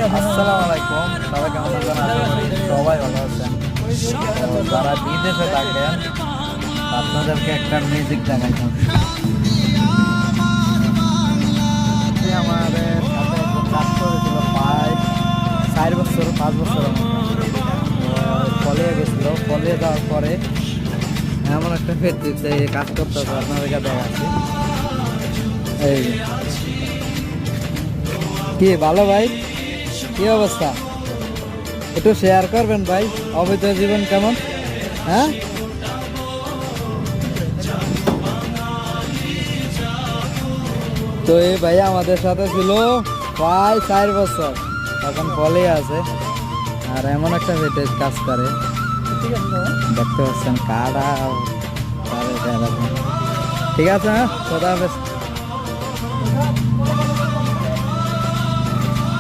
আসসালামু আলাইকুম, সবাই কেমন আছেন? আশা করি সবাই ভালো আছেন। যারা বিদেশে থাকেন আপনাদেরকে একটা মিউজিক দেখাইতাম। আমাদের সাথে একজন কাজ করেছিল প্রায় 4 বছর 5 বছর কলেজে গেছিল। কলেজে যাওয়ার পরে এমন একটা ফেসবুকে কাজ করতে হবে, আপনাদেরকে দেখাচ্ছি। এই কি ভালো ভাই, কি অবস্থা? একটু শেয়ার করবেন ভাই, অবৈধ জীবন কেমন? হ্যাঁ, তো এই ভাই আমাদের সাথে ছিল প্রায় 4 বছর, এখন কলেজ আছে আর এমন একটা ভেটেজ কাজ করে দেখতে পাচ্ছেন। কারা ঠিক আছে, হ্যাঁ, খোদা হাফেজ।